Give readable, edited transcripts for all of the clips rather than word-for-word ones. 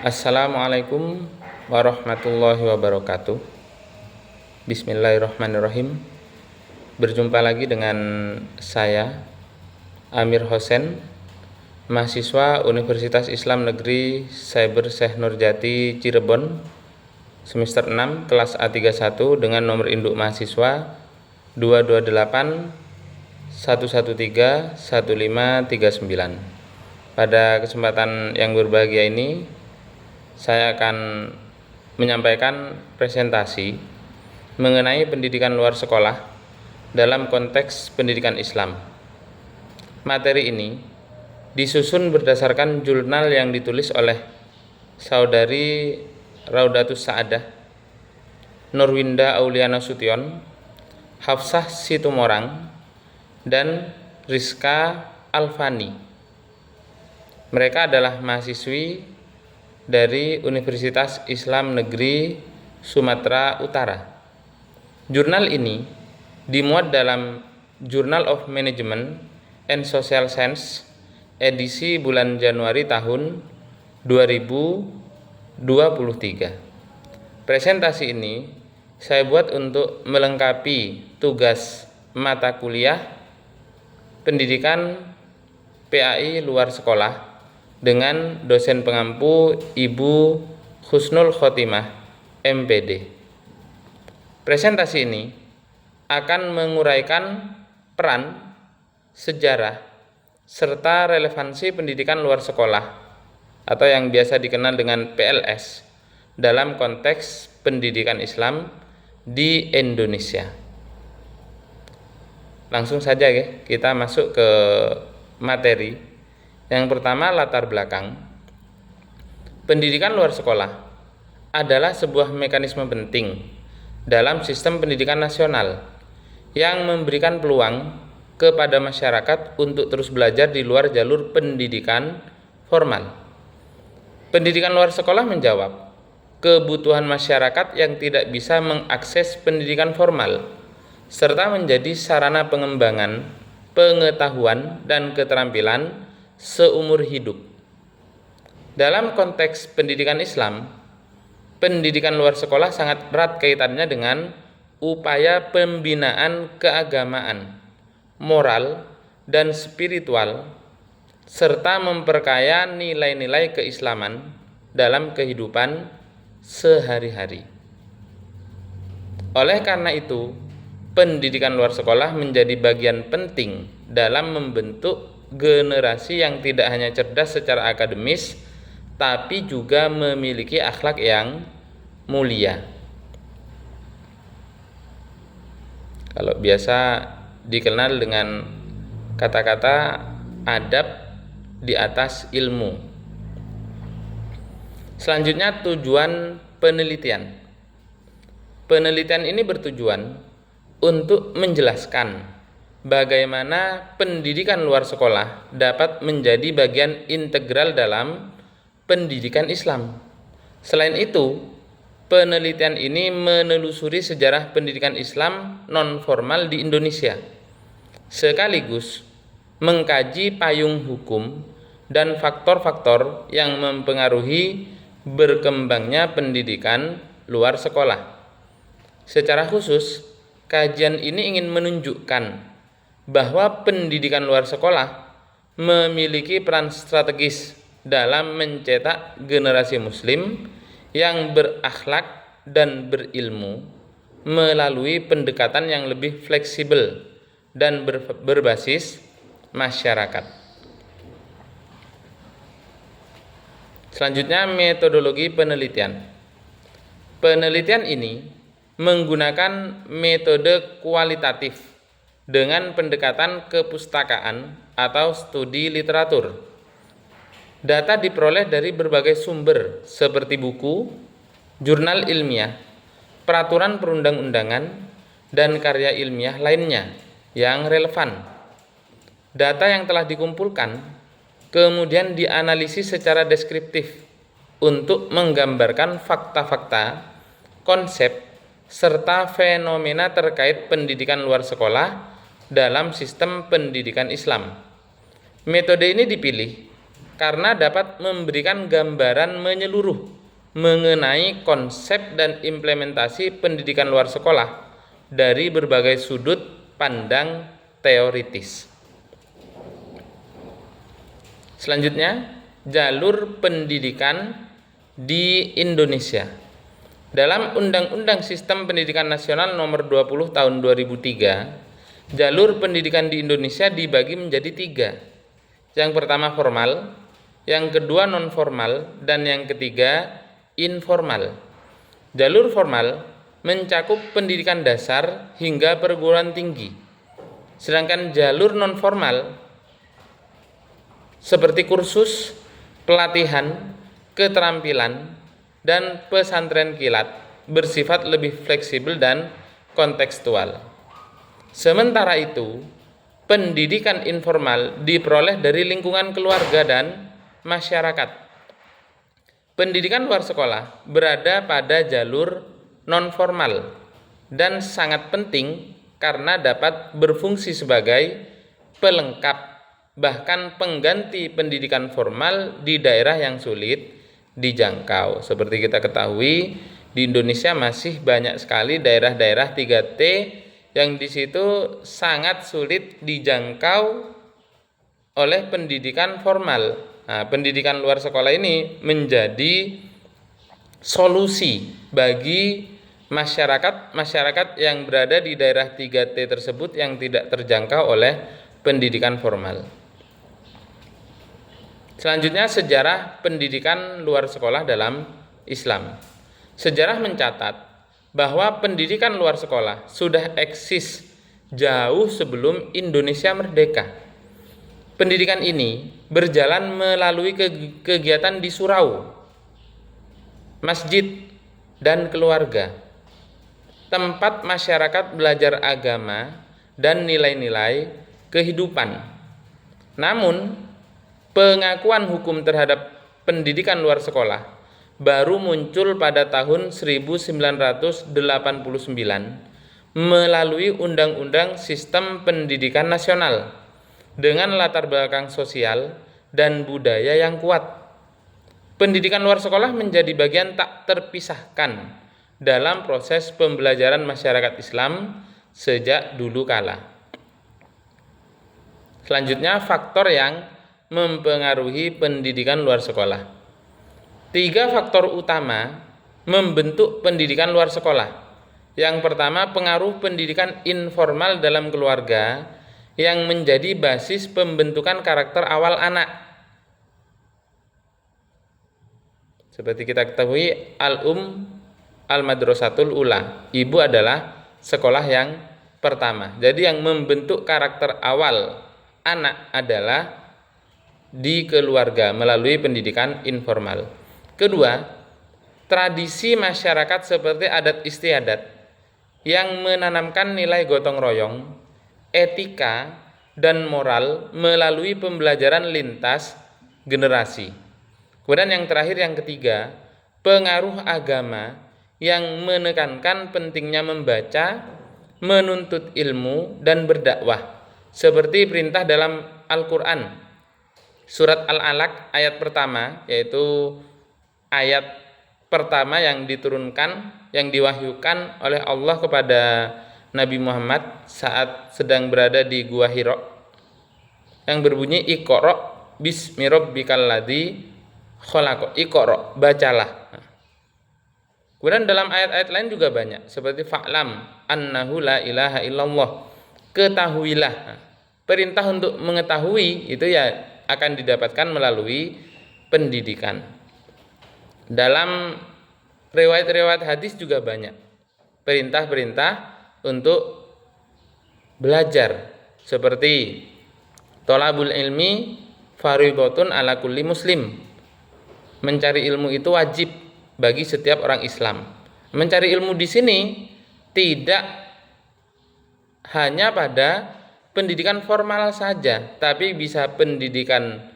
Assalamualaikum warahmatullahi wabarakatuh. Bismillahirrahmanirrahim. Berjumpa lagi dengan saya Amir Hosen, mahasiswa Universitas Islam Negeri Cyber Syekh Nurjati Cirebon, semester 6 kelas A31 dengan nomor induk mahasiswa 228 113 1539. Pada kesempatan yang berbahagia ini, saya akan menyampaikan presentasi mengenai pendidikan luar sekolah dalam konteks pendidikan Islam. Materi ini disusun berdasarkan jurnal yang ditulis oleh Saudari Raudatus Saadah, Nurwinda Auliana Sution, Hafsah Situmorang, dan Rizka Alfani. Mereka adalah mahasiswi dari Universitas Islam Negeri Sumatera Utara. Jurnal ini dimuat dalam Journal of Management and Social Science edisi bulan Januari tahun 2023. Presentasi ini saya buat untuk melengkapi tugas mata kuliah pendidikan PAI luar sekolah dengan dosen pengampu Ibu Husnul Khotimah, MPD. Presentasi ini akan menguraikan peran, sejarah, serta relevansi pendidikan luar sekolah atau yang biasa dikenal dengan PLS dalam konteks pendidikan Islam di Indonesia. Langsung saja ya, kita masuk ke materi. Yang pertama, latar belakang. Pendidikan luar sekolah adalah sebuah mekanisme penting dalam sistem pendidikan nasional yang memberikan peluang kepada masyarakat untuk terus belajar di luar jalur pendidikan formal. Pendidikan luar sekolah menjawab kebutuhan masyarakat yang tidak bisa mengakses pendidikan formal, serta menjadi sarana pengembangan pengetahuan dan keterampilan seumur hidup. Dalam konteks pendidikan Islam, pendidikan luar sekolah sangat erat kaitannya dengan upaya pembinaan keagamaan, moral, dan spiritual, serta memperkaya nilai-nilai keislaman dalam kehidupan sehari-hari. Oleh karena itu, pendidikan luar sekolah menjadi bagian penting dalam membentuk generasi yang tidak hanya cerdas secara akademis, tapi juga memiliki akhlak yang mulia. Kalau biasa dikenal dengan kata-kata adab di atas ilmu. Selanjutnya, tujuan penelitian. Penelitian ini bertujuan untuk menjelaskan bagaimana pendidikan luar sekolah dapat menjadi bagian integral dalam pendidikan Islam. Selain itu, penelitian ini menelusuri sejarah pendidikan Islam non-formal di Indonesia, sekaligus mengkaji payung hukum dan faktor-faktor yang mempengaruhi berkembangnya pendidikan luar sekolah. Secara khusus, kajian ini ingin menunjukkan bahwa pendidikan luar sekolah memiliki peran strategis dalam mencetak generasi muslim yang berakhlak dan berilmu melalui pendekatan yang lebih fleksibel dan berbasis masyarakat. Selanjutnya, metodologi penelitian. Penelitian ini menggunakan metode kualitatif dengan pendekatan kepustakaan atau studi literatur. Data diperoleh dari berbagai sumber seperti buku, jurnal ilmiah, peraturan perundang-undangan, dan karya ilmiah lainnya yang relevan. Data yang telah dikumpulkan kemudian dianalisis secara deskriptif untuk menggambarkan fakta-fakta, konsep, serta fenomena terkait pendidikan luar sekolah dalam sistem pendidikan Islam. Metode ini dipilih karena dapat memberikan gambaran menyeluruh mengenai konsep dan implementasi pendidikan luar sekolah dari berbagai sudut pandang teoritis. Selanjutnya, jalur pendidikan di Indonesia. Dalam Undang-Undang Sistem Pendidikan Nasional Nomor 20 Tahun 2003, jalur pendidikan di Indonesia dibagi menjadi 3. Yang pertama formal, yang kedua non formal, dan yang ketiga informal. Jalur formal mencakup pendidikan dasar hingga perguruan tinggi. Sedangkan jalur non formal seperti kursus, pelatihan, keterampilan, dan pesantren kilat bersifat lebih fleksibel dan kontekstual. Sementara itu, pendidikan informal diperoleh dari lingkungan keluarga dan masyarakat. Pendidikan luar sekolah berada pada jalur non-formal dan sangat penting karena dapat berfungsi sebagai pelengkap bahkan pengganti pendidikan formal di daerah yang sulit dijangkau. Seperti kita ketahui, di Indonesia masih banyak sekali daerah-daerah 3T yang di situ sangat sulit dijangkau oleh pendidikan formal. Nah, pendidikan luar sekolah ini menjadi solusi bagi masyarakat yang berada di daerah 3T tersebut yang tidak terjangkau oleh pendidikan formal. Selanjutnya, sejarah pendidikan luar sekolah dalam Islam. Sejarah mencatat bahwa pendidikan luar sekolah sudah eksis jauh sebelum Indonesia merdeka. Pendidikan ini berjalan melalui kegiatan di surau, masjid, dan keluarga, tempat masyarakat belajar agama dan nilai-nilai kehidupan. Namun, pengakuan hukum terhadap pendidikan luar sekolah baru muncul pada tahun 1989 melalui Undang-Undang Sistem Pendidikan Nasional dengan latar belakang sosial dan budaya yang kuat. Pendidikan luar sekolah menjadi bagian tak terpisahkan dalam proses pembelajaran masyarakat Islam sejak dulu kala. Selanjutnya, faktor yang mempengaruhi pendidikan luar sekolah. 3 faktor utama membentuk pendidikan luar sekolah. Yang pertama, pengaruh pendidikan informal dalam keluarga yang menjadi basis pembentukan karakter awal anak. Seperti kita ketahui, al-madrasatul ula, ibu adalah sekolah yang pertama. Jadi yang membentuk karakter awal anak adalah di keluarga melalui pendidikan informal. Kedua, tradisi masyarakat seperti adat istiadat yang menanamkan nilai gotong royong, etika, dan moral melalui pembelajaran lintas generasi. Kemudian yang terakhir, yang ketiga, pengaruh agama yang menekankan pentingnya membaca, menuntut ilmu, dan berdakwah, seperti perintah dalam Al-Quran. Surat Al-Alaq ayat pertama, yaitu ayat pertama yang diturunkan, yang diwahyukan oleh Allah kepada Nabi Muhammad saat sedang berada di Gua Hira, yang berbunyi Iqra bismi rabbikal ladzi khalaq. Iqra, bacalah. Kemudian dalam ayat-ayat lain juga banyak, seperti fa'lam annahu la ilaha illallah, ketahuilah. Perintah untuk mengetahui itu ya akan didapatkan melalui pendidikan. Dalam riwayat-riwayat hadis juga banyak perintah-perintah untuk belajar, seperti thalabul ilmi fardhatun ala kulli muslim. Mencari ilmu itu wajib bagi setiap orang Islam. Mencari ilmu di sini tidak hanya pada pendidikan formal saja, tapi bisa pendidikan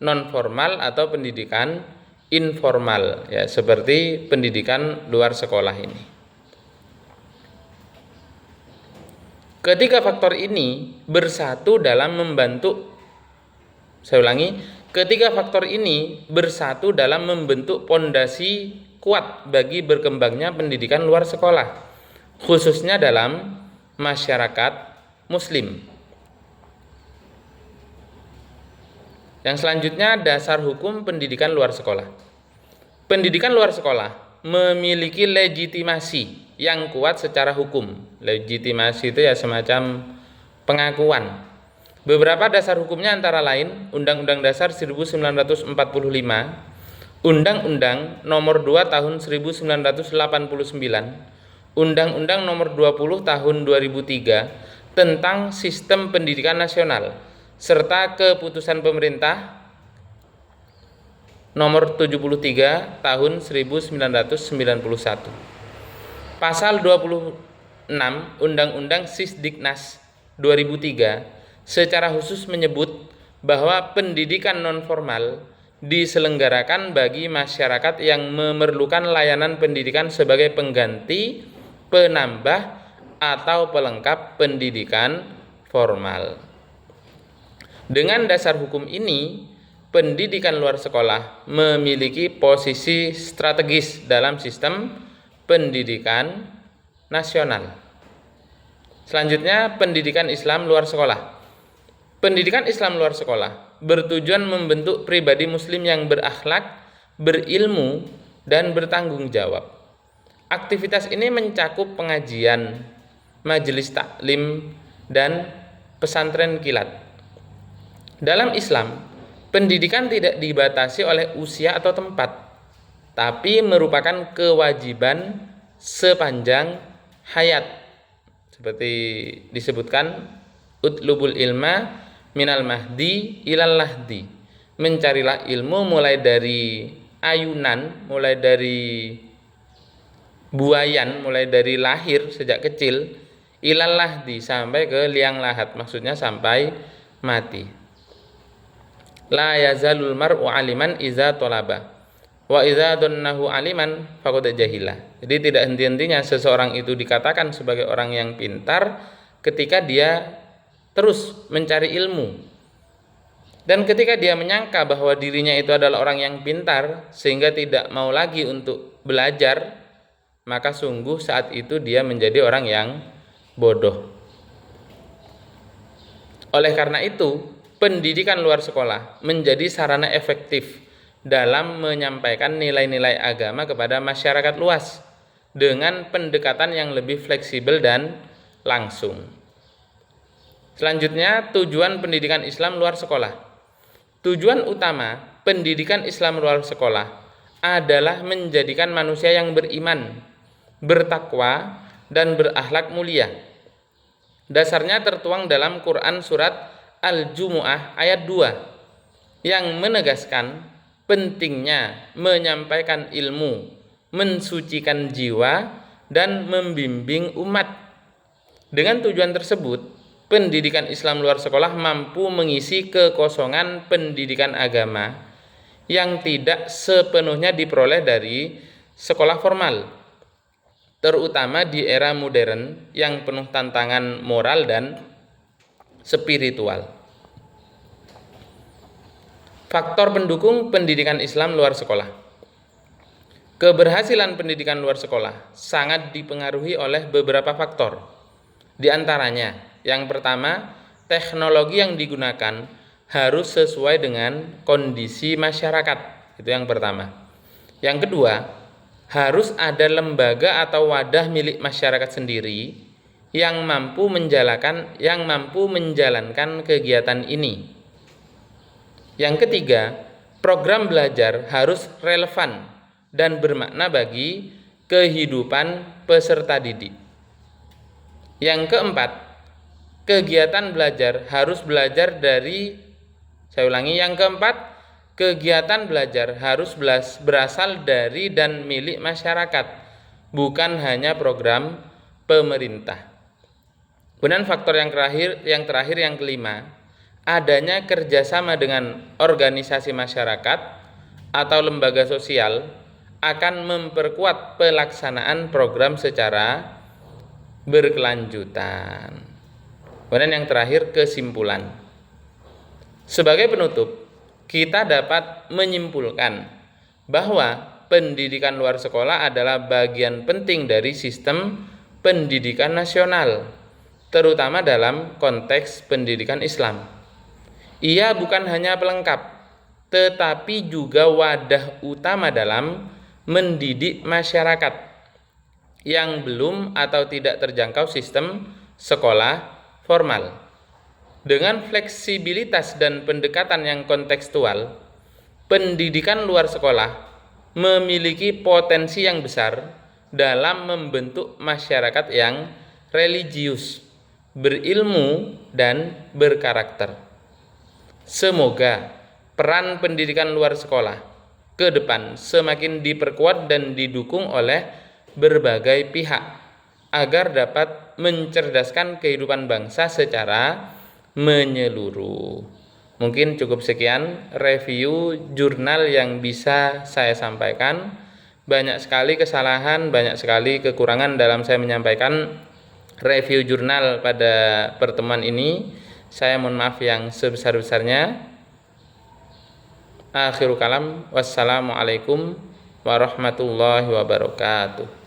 non formal atau pendidikan informal, ya, seperti pendidikan luar sekolah ini. Ketiga faktor ini bersatu dalam membantu, saya ulangi, Ketiga faktor ini bersatu dalam membentuk pondasi kuat bagi berkembangnya pendidikan luar sekolah, khususnya dalam masyarakat Muslim. Yang selanjutnya, dasar hukum pendidikan luar sekolah. Pendidikan luar sekolah memiliki legitimasi yang kuat secara hukum. Legitimasi itu ya semacam pengakuan. Beberapa dasar hukumnya antara lain Undang-Undang Dasar 1945, Undang-Undang Nomor 2 Tahun 1989, Undang-Undang Nomor 20 Tahun 2003 tentang Sistem Pendidikan Nasional, serta Keputusan Pemerintah Nomor 73 Tahun 1991. Pasal 26 Undang-Undang Sisdiknas 2003 secara khusus menyebut bahwa pendidikan non-formal diselenggarakan bagi masyarakat yang memerlukan layanan pendidikan sebagai pengganti, penambah, atau pelengkap pendidikan formal. Dengan dasar hukum ini, pendidikan luar sekolah memiliki posisi strategis dalam sistem pendidikan nasional. Selanjutnya, pendidikan Islam luar sekolah. Pendidikan Islam luar sekolah bertujuan membentuk pribadi muslim yang berakhlak, berilmu, dan bertanggung jawab. Aktivitas ini mencakup pengajian, majelis taklim, dan pesantren kilat. Dalam Islam, pendidikan tidak dibatasi oleh usia atau tempat, tapi merupakan kewajiban sepanjang hayat. Seperti disebutkan, utlubul ilma minal mahdi ilal lahdi. Mencarilah ilmu mulai dari ayunan, mulai dari buayan, mulai dari lahir sejak kecil, ilal lahdi sampai ke liang lahat, maksudnya sampai mati. La yazalul mar'u aliman iza tolaba wa iza donnahu aliman faqad jahila. Jadi tidak henti-hentinya seseorang itu dikatakan sebagai orang yang pintar ketika dia terus mencari ilmu, dan ketika dia menyangka bahwa dirinya itu adalah orang yang pintar sehingga tidak mau lagi untuk belajar, maka sungguh saat itu dia menjadi orang yang bodoh. Oleh karena itu, pendidikan luar sekolah menjadi sarana efektif dalam menyampaikan nilai-nilai agama kepada masyarakat luas dengan pendekatan yang lebih fleksibel dan langsung. Selanjutnya, tujuan pendidikan Islam luar sekolah. Tujuan utama pendidikan Islam luar sekolah adalah menjadikan manusia yang beriman, bertakwa, dan berakhlak mulia. Dasarnya tertuang dalam Quran surat Al-Jumu'ah ayat 2 yang menegaskan pentingnya menyampaikan ilmu, mensucikan jiwa, dan membimbing umat. Dengan tujuan tersebut, pendidikan Islam luar sekolah mampu mengisi kekosongan pendidikan agama yang tidak sepenuhnya diperoleh dari sekolah formal, terutama di era modern yang penuh tantangan moral dan spiritual. Faktor pendukung pendidikan Islam luar sekolah. Keberhasilan pendidikan luar sekolah sangat dipengaruhi oleh beberapa faktor. Di antaranya, yang pertama, teknologi yang digunakan harus sesuai dengan kondisi masyarakat. Itu yang pertama. Yang kedua, harus ada lembaga atau wadah milik masyarakat sendiri yang mampu menjalankan kegiatan ini. Yang ketiga, program belajar harus relevan dan bermakna bagi kehidupan peserta didik. Yang keempat, kegiatan belajar harus yang keempat, kegiatan belajar harus berasal dari dan milik masyarakat, bukan hanya program pemerintah. Kemudian faktor yang terakhir yang kelima, adanya kerjasama dengan organisasi masyarakat atau lembaga sosial akan memperkuat pelaksanaan program secara berkelanjutan. Kemudian yang terakhir, kesimpulan. Sebagai penutup, kita dapat menyimpulkan bahwa pendidikan luar sekolah adalah bagian penting dari sistem pendidikan nasional, terutama dalam konteks pendidikan Islam. Ia bukan hanya pelengkap, tetapi juga wadah utama dalam mendidik masyarakat yang belum atau tidak terjangkau sistem sekolah formal. Dengan fleksibilitas dan pendekatan yang kontekstual, pendidikan luar sekolah memiliki potensi yang besar dalam membentuk masyarakat yang religius, berilmu, dan berkarakter. Semoga peran pendidikan luar sekolah ke depan semakin diperkuat dan didukung oleh berbagai pihak agar dapat mencerdaskan kehidupan bangsa secara menyeluruh. Mungkin cukup sekian review jurnal yang bisa saya sampaikan. Banyak sekali kesalahan, banyak sekali kekurangan dalam saya menyampaikan review jurnal pada pertemuan ini. Saya mohon maaf yang sebesar-besarnya. Akhirul kalam, wassalamualaikum warahmatullahi wabarakatuh.